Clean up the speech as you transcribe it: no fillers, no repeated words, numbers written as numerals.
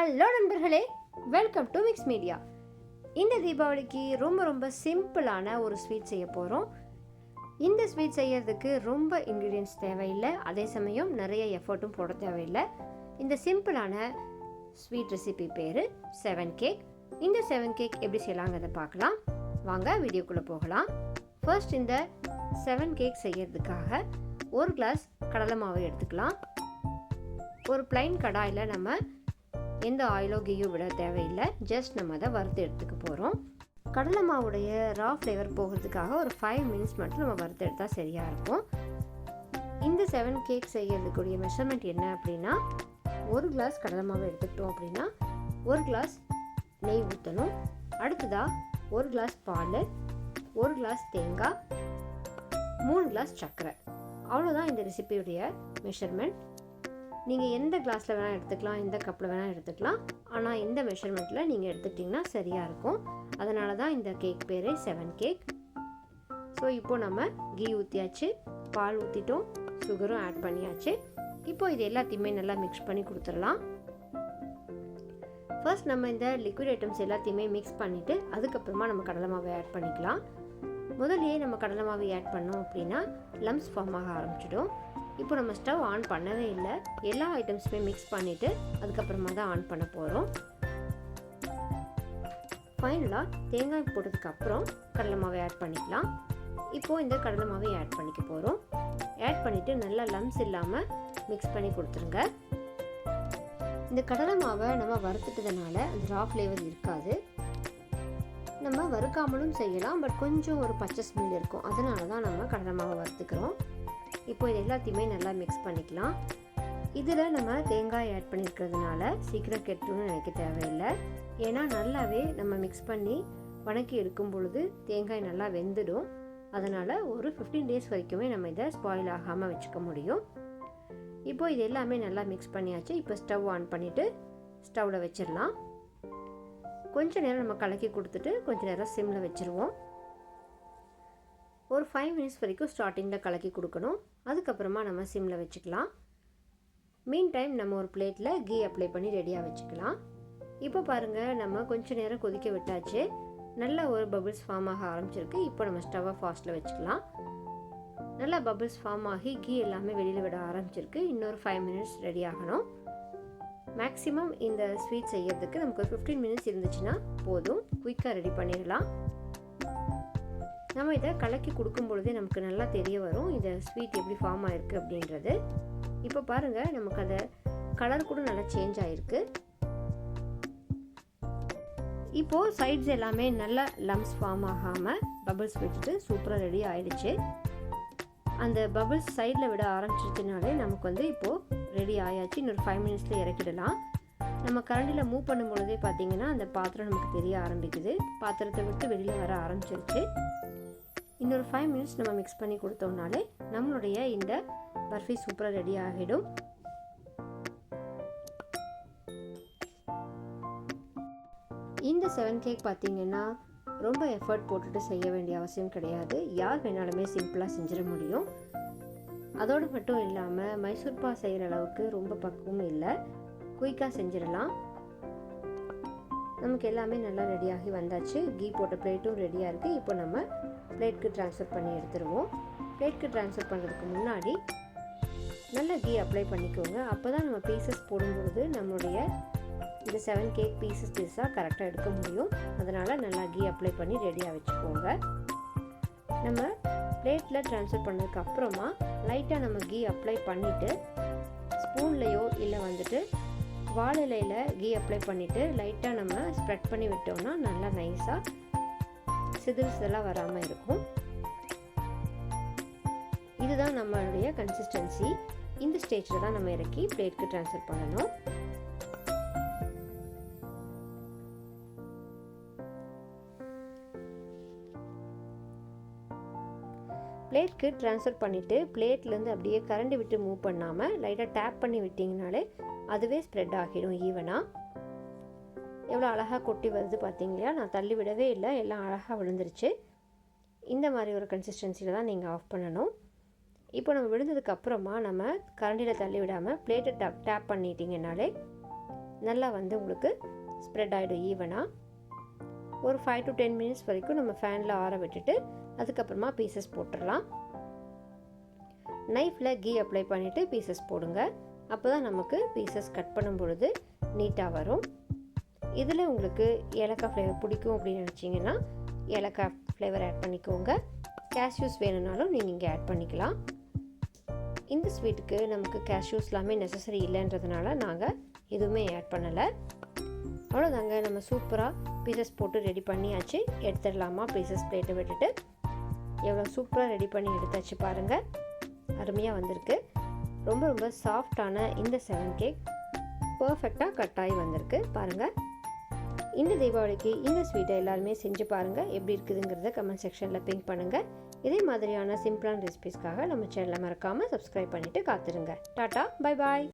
Hello நண்பர்களே, welcome to mix media. இந்த தீபாவளிக்கு ரொம்ப சிம்பிளான ஒரு ஸ்வீட் செய்ய போகிறோம். இந்த ஸ்வீட் செய்யறதுக்கு ரொம்ப இன்க்ரீடியன்ஸ் தேவையில்லை, அதே சமயம் நிறைய எஃபர்ட்டும் போட தேவையில்லை. இந்த சிம்பிளான ஸ்வீட் ரெசிபி பேர் 7 கேக். இந்த 7 கேக் எப்படி செய்யலாங்கிறத பார்க்கலாம். வாங்க வீடியோக்குள்ளே போகலாம். ஃபர்ஸ்ட் இந்த 7 கேக் செய்யறதுக்காக 1 கிளாஸ் கடலை மாவு எடுத்துக்கலாம். ஒரு பிளைன் கடாயில் நம்ம எந்த ஆயிலோ கீயோ விட தேவையில்லை, ஜஸ்ட் நம்ம அதை வறுத்து எடுத்துக்க போகிறோம். கடலை மாவுடைய ரா ஃப்ளேவர் போகிறதுக்காக ஒரு 5 மினிட்ஸ் மட்டும் நம்ம வறுத்து எடுத்தால் சரியாக இருக்கும். இந்த 7 கேக் செய்யறதுக்குரிய மெஷர்மெண்ட் என்ன அப்படின்னா, 1 கிளாஸ் கடலை மாவு எடுத்துக்கிட்டோம் அப்படின்னா 1 கிளாஸ் நெய் ஊற்றணும். அடுத்ததாக 1 கிளாஸ் பால், 1 கிளாஸ் தேங்காய், 3 கிளாஸ் சர்க்கரை. அவ்வளோதான் இந்த ரெசிபியுடைய மெஷர்மெண்ட். நீங்கள் எந்த கிளாஸில் வேணால் எடுத்துக்கலாம், எந்த கப்பில் வேணால் எடுத்துக்கலாம். ஆனால் இந்த மெஷர்மெண்ட்டில் நீங்கள் எடுத்துக்கிட்டிங்கன்னா சரியாக இருக்கும். அதனால தான் இந்த கேக் பேரே 7 கேக். ஸோ இப்போது நம்ம கீ ஊற்றியாச்சு, பால் ஊற்றிட்டோம், சுகரும் ஆட் பண்ணியாச்சு. இப்போது இது எல்லாத்தையுமே நல்லா மிக்ஸ் பண்ணி கொடுத்துடலாம். ஃபர்ஸ்ட் நம்ம இந்த லிக்விட் ஐட்டம்ஸ் எல்லாத்தையுமே மிக்ஸ் பண்ணிவிட்டு அதுக்கப்புறமா நம்ம கடலை மாவை ஆட் பண்ணிக்கலாம். முதல்லையே நம்ம கடலை மாவு ஆட் பண்ணோம் அப்படின்னா லம்ஸ் ஃபார்ம் ஆக ஆரம்பிச்சிடும். இப்போ நம்ம ஸ்டவ் ஆன் பண்ணவே இல்லை, எல்லா ஐட்டம்ஸுமே மிக்ஸ் பண்ணிவிட்டு அதுக்கப்புறமா தான் ஆன் பண்ண போகிறோம். ஃபைனலாக தேங்காய் போட்டதுக்கப்புறம் கடலை மாவை ஆட் பண்ணிக்கலாம். இப்போது இந்த கடலை மாவை ஆட் பண்ணிக்க போகிறோம். ஆட் பண்ணிவிட்டு நல்லா லம்ஸ் இல்லாமல் மிக்ஸ் பண்ணி கொடுத்துருங்க. இந்த கடலை மாவை நம்ம வறுத்துட்டதுனால அந்த ரா ஃப்ளேவர் இருக்காது. நம்ம வறுக்காமலும் செய்யலாம், பட் கொஞ்சம் ஒரு பச்சை ஸ்மெல் இருக்கும். அதனால தான் நம்ம கடலை மாவை வறுத்துக்கிறோம். இப்போ இது எல்லாத்தையுமே நல்லா மிக்ஸ் பண்ணிக்கலாம். இதில் நம்ம தேங்காய் ஆட் பண்ணியிருக்கிறதுனால சீக்கிரம் கெட்டுன்னு நினைக்க தேவையில்லை. ஏன்னா நல்லாவே நம்ம மிக்ஸ் பண்ணி வணக்கி எடுக்கும் பொழுது தேங்காய் நல்லா வெந்துடும். அதனால் ஒரு 15 டேஸ் வரைக்குமே நம்ம இதை ஸ்பாயில் ஆகாமல் வச்சுக்க முடியும். இப்போது இது எல்லாமே நல்லா மிக்ஸ் பண்ணியாச்சு. இப்போ ஸ்டவ் ஆன் பண்ணிவிட்டு ஸ்டவ்வில் வச்சிடலாம். கொஞ்சம் நேரம் நம்ம கலக்கி கொடுத்துட்டு கொஞ்சம் நேரம் சிம்மில் வச்சுருவோம். ஒரு 5 மினிட்ஸ் வரைக்கும் ஸ்டார்டிங்கில் கலக்கி கொடுக்கணும். அதுக்கப்புறமா நம்ம சிம்மில் வச்சுக்கலாம். மீன் டைம் நம்ம ஒரு பிளேட்டில் கீ அப்ளை பண்ணி ரெடியாக வச்சுக்கலாம். இப்போ பாருங்கள், நம்ம கொஞ்சம் நேரம் கொதிக்க விட்டாச்சு. நல்ல ஒரு பபிள்ஸ் ஃபார்ம் ஆக ஆரம்பிச்சிருக்கு. இப்போ நம்ம ஸ்டவ்வை ஃபாஸ்ட்டில் வச்சுக்கலாம். நல்லா பபிள்ஸ் ஃபார்ம் ஆகி கீ எல்லாமே வெளியில் விட ஆரம்பிச்சிருக்கு. இன்னொரு 5 மினிட்ஸ் ரெடி ஆகணும். மேக்ஸிமம் இந்த ஸ்வீட் செய்யறதுக்கு நமக்கு ஒரு 15 மினிட்ஸ் இருந்துச்சுன்னா போதும், குயிக்காக ரெடி பண்ணிடலாம். நம்ம இதை கலக்கி கொடுக்கும் பொழுதே நமக்கு நல்லா தெரிய வரும் இந்த ஸ்வீட் எப்படி ஃபார்ம் ஆகிருக்கு அப்படின்றது. இப்போ பாருங்கள், நமக்கு அந்த கலர் கூட நல்லா சேஞ்ச் ஆகிருக்கு. இப்போது சைட்ஸ் எல்லாமே நல்லா லம்ஸ் ஃபார்ம் ஆகாமல் பபிள்ஸ் விட்டுட்டு சூப்பராக ரெடி ஆகிடுச்சு. அந்த பபிள்ஸ் சைடில் விட ஆரம்பிச்சிருச்சுனாலே நமக்கு இப்போது ரெடி ஆயாச்சு. இன்னொரு 5 மினிட்ஸில் இறக்கிடலாம். நம்ம கரண்டியில் மூவ் பண்ணும் பொழுதே பார்த்திங்கன்னா அந்த பாத்திரம் நமக்கு தெரிய ஆரம்பிக்குது. பாத்திரத்தை விட்டு வெளியில் வர ஆரம்பிச்சிருச்சு. இன்னொரு 5 மினிட்ஸ் நம்ம மிக்ஸ் பண்ணி கொடுத்தோம்னாலே நம்மளுடைய இந்த பர்ஃபி சூப்பராக ரெடி ஆகிடும். இந்த 7 கேக் பார்த்திங்கன்னா ரொம்ப எஃபர்ட் போட்டுட்டு செய்ய வேண்டிய அவசியம் கிடையாது. யார் வேணாலுமே சிம்பிளாக செஞ்சிட முடியும். அதோடு மட்டும் இல்லாமல் மைசூர்பா செய்கிற அளவுக்கு ரொம்ப பக்குவம் இல்லை, குயிக்காக செஞ்சிடலாம். நமக்கு எல்லாமே நல்லா ரெடியாகி வந்தாச்சு. கீ போட்ட பிளேட்டும் ரெடியாக இருக்குது. இப்போ நம்ம பிளேட்க்கு ட்ரான்ஸ்ஃபர் பண்ணி எடுத்துருவோம். பிளேட்க்கு ட்ரான்ஸ்ஃபர் பண்ணுறதுக்கு முன்னாடி நல்லா கீ அப்ளை பண்ணிக்கோங்க. அப்போ தான் நம்ம பீசஸ் போடும்பொழுது நம்மளுடைய இந்த 7 கேக் பீஸாக கரெக்டாக எடுக்க முடியும். அதனால் நல்லா கீ அப்ளை பண்ணி ரெடியாக வச்சுக்கோங்க. நம்ம பிளேட்டில் ட்ரான்ஸ்ஃபர் பண்ணதுக்கு அப்புறமா லைட்டாக நம்ம கீ அப்ளை பண்ணிவிட்டு ஸ்பூன்லேயோ இல்லை வாழை இலையில் கீ அப்ளை பண்ணிவிட்டு லைட்டாக நம்ம ஸ்ப்ரெட் பண்ணி விட்டோம்னா நல்லா நைஸாக சிதில்ஸ் எல்லாம் வராமல் இருக்கும். இதுதான் நம்மளுடைய கன்சிஸ்டன்சி. இந்த ஸ்டேஜில் தான் நம்ம இறக்கி பிளேட்க்கு ட்ரான்ஸ்ஃபர் பண்ணணும். பிளேட்க்கு ட்ரான்ஸ்ஃபர் பண்ணிவிட்டு பிளேட்லேருந்து அப்படியே கரண்டி விட்டு மூவ் பண்ணாமல் லைட்டாக டேப் பண்ணி விட்டிங்கனாலே அதுவே ஸ்ப்ரெட் ஆகிடும் ஈவனாக. எவ்வளோ அழகாக கொட்டி வருது பார்த்தீங்களா? நான் தள்ளி விடவே இல்லை, எல்லாம் அழகாக விழுந்துருச்சு. இந்த மாதிரி ஒரு கன்சிஸ்டன்சியில் தான் நீங்கள் ஆஃப் பண்ணணும். இப்போ நம்ம விழுந்ததுக்கு அப்புறமா நம்ம கரண்டியில் தள்ளி விடாமல் பிளேட்டை டேப் பண்ணிட்டீங்கனாலே நல்லா வந்து உங்களுக்கு ஸ்ப்ரெட் ஆகிடும் ஈவனாக. ஒரு 5 to 10 மினிட்ஸ் வரைக்கும் நம்ம ஃபேனில் ஆற விட்டுட்டு அதுக்கப்புறமா பீசஸ் போட்டுடலாம். நைஃப்பில் கீ அப்ளை பண்ணிவிட்டு பீசஸ் போடுங்க. அப்போ தான் நமக்கு பீசஸ் கட் பண்ணும் பொழுது நீட்டாக வரும். இதில் உங்களுக்கு ஏலக்காய் ஃப்ளேவர் பிடிக்கும் அப்படின்னு நினச்சிங்கன்னா ஏலக்காய் ஃப்ளேவர் ஆட் பண்ணிக்கோங்க. கேஷ்யூஸ் வேணும்னாலும் நீங்கள் இங்கே ஆட் பண்ணிக்கலாம். இந்த ஸ்வீட்டுக்கு நமக்கு கேஷ்யூஸ் எல்லாமே நெசசரி இல்லைன்றதுனால நாங்கள் எதுவுமே ஆட் பண்ணலை. அவ்வளோதாங்க, நம்ம சூப்பராக பீசஸ் போட்டு ரெடி பண்ணியாச்சு. எடுத்துடலாமா பீசஸ் பிளேட்டை விட்டுட்டு. எவ்வளோ சூப்பராக ரெடி பண்ணி எடுத்தாச்சு பாருங்கள். அருமையாக வந்திருக்கு. ரொம்ப ரொம்ப சாஃப்டான இந்த 7 கேக் பர்ஃபெக்டாக கட் ஆகி வந்திருக்கு பாருங்கள். இந்த தீபாவளிக்கு இந்த ஸ்வீட்டை எல்லாருமே செஞ்சு பாருங்கள். எப்படி இருக்குதுங்கிறத கமெண்ட் செக்ஷனில் பிங்க் பண்ணுங்கள். இதே மாதிரியான சிம்பிளான ரெசிபீஸ்க்காக நம்ம சேனலை மறக்காமல் சப்ஸ்கிரைப் பண்ணிவிட்டு காத்துருங்க. Tata, bye bye.